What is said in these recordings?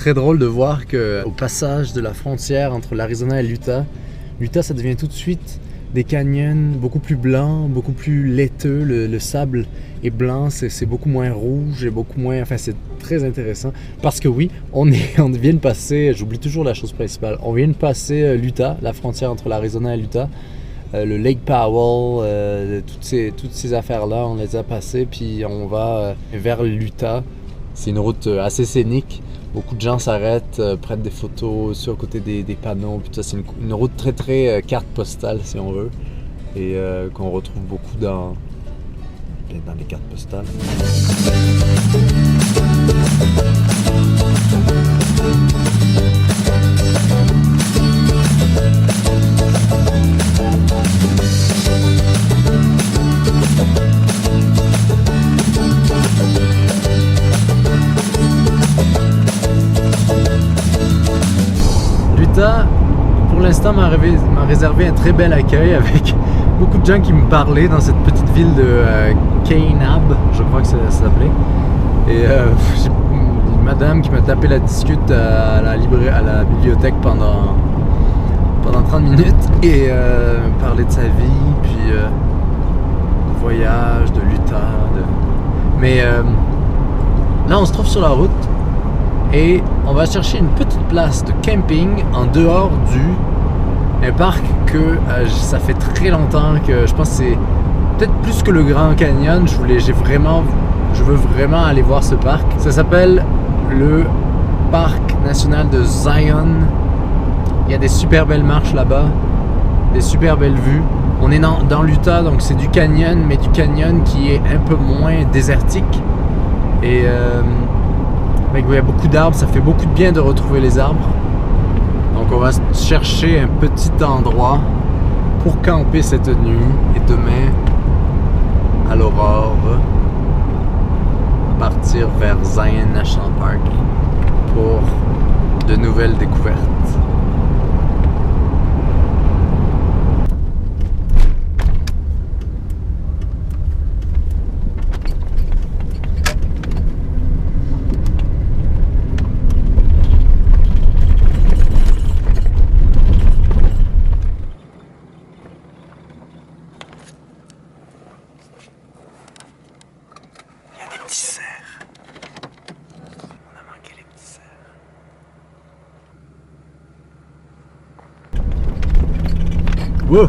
très drôle de voir qu'au passage de la frontière entre l'Arizona et l'Utah, l'Utah ça devient tout de suite des canyons beaucoup plus blancs, beaucoup plus laiteux, le sable est blanc, c'est beaucoup moins rouge et beaucoup moins... Enfin, c'est très intéressant parce que oui, on vient de passer, j'oublie toujours la chose principale, on vient de passer l'Utah, la frontière entre l'Arizona et l'Utah, le Lake Powell, toutes ces affaires-là, on les a passées, puis on va vers l'Utah. C'est une route assez scénique. Beaucoup de gens s'arrêtent, prennent des photos sur le côté des panneaux. Puis ça, c'est une route très très carte postale si on veut. Et qu'on retrouve beaucoup dans les cartes postales. L'Utah, pour l'instant, m'a réservé un très bel accueil avec beaucoup de gens qui me parlaient dans cette petite ville de Kanab, je crois que ça s'appelait. Et j'ai une madame qui m'a tapé la discute à la bibliothèque pendant 30 minutes et parler de sa vie, puis du voyage, de l'Utah. Mais là, on se trouve sur la route. Et on va chercher une petite place de camping en dehors un parc que ça fait très longtemps que je pense que c'est peut-être plus que le Grand Canyon. Je veux vraiment aller voir ce parc. Ça s'appelle le Parc National de Zion. Il y a des super belles marches là-bas, des super belles vues. On est dans l'Utah, donc c'est du canyon, mais du canyon qui est un peu moins désertique. Et il y a beaucoup d'arbres, ça fait beaucoup de bien de retrouver les arbres. Donc on va chercher un petit endroit pour camper cette nuit et demain, à l'aurore, partir vers Zion National Park pour de nouvelles découvertes. Wow.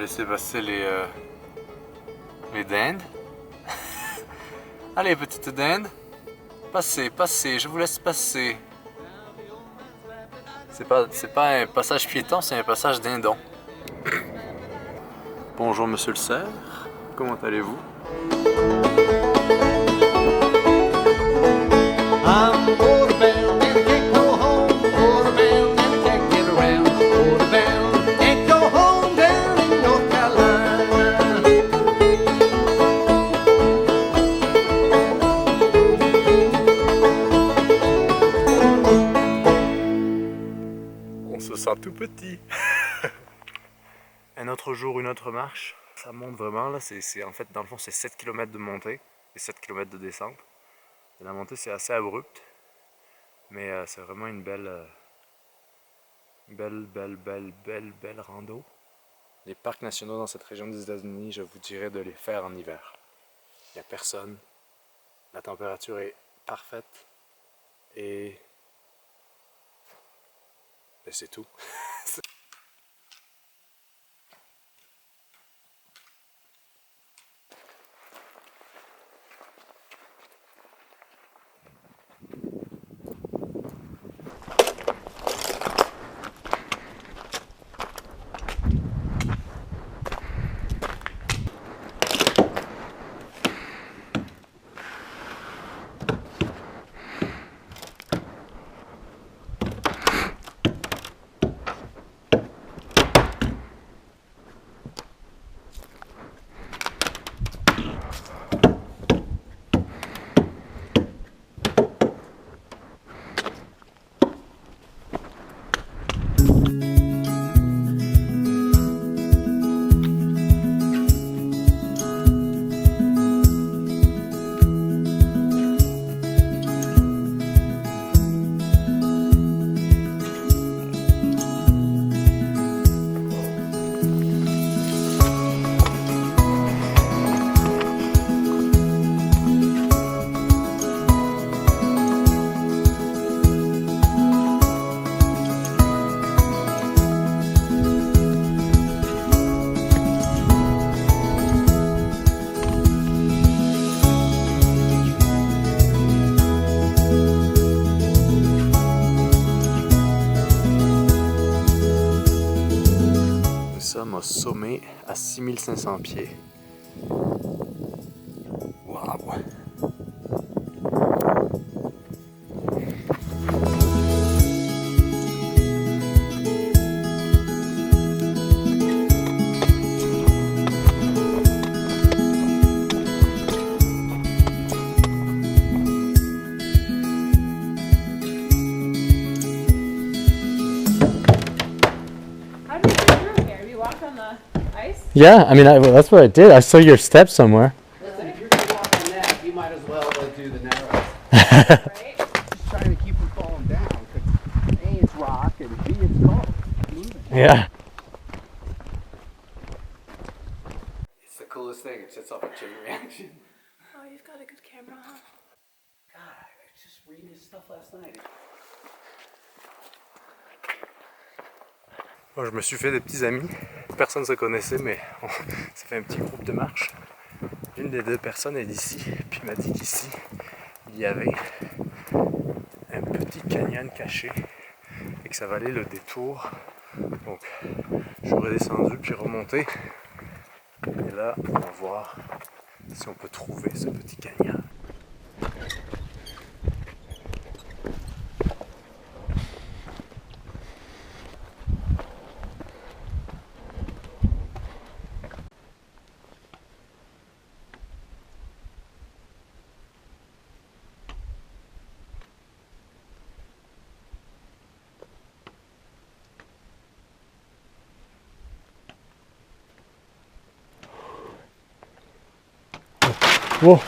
Laisser passer les dindes. Allez, petite dinde, passez, je vous laisse passer. C'est pas un passage piéton, c'est un passage dindon. Bonjour monsieur le cerf, comment allez-vous? Tout petit. Un autre jour, une autre marche. Ça monte vraiment là, en fait dans le fond c'est 7 km de montée et 7 km de descente. Et la montée c'est assez abrupt, mais c'est vraiment une belle Belle rando. Les parcs nationaux dans cette région des États-Unis, je vous dirais de les faire en hiver. Il n'y a personne. La température est parfaite. Et ben, c'est tout. Nous sommes au sommet à 6500 pieds. Waouh! How did you get through here? You walked on the ice? Yeah, I mean, that's what I did. I saw your steps somewhere. Listen, if you're gonna walk on that, you might as well do the narrows. Right? Just trying to keep from falling down. 'Cause A, it's rock, and B, it's cold. Moving. Yeah. It's the coolest thing. It sets off a chain reaction. Oh, you've got a good camera, huh? God, I was just reading his stuff last night. Bon, je me suis fait des petits amis. Personne ne se connaissait, mais on s'est fait un petit groupe de marche. L'une des deux personnes est d'ici, puis m'a dit qu'ici, il y avait un petit canyon caché et que ça valait le détour. Donc, je suis redescendu puis remonté. Et là, on va voir si on peut trouver ce petit canyon. Wow.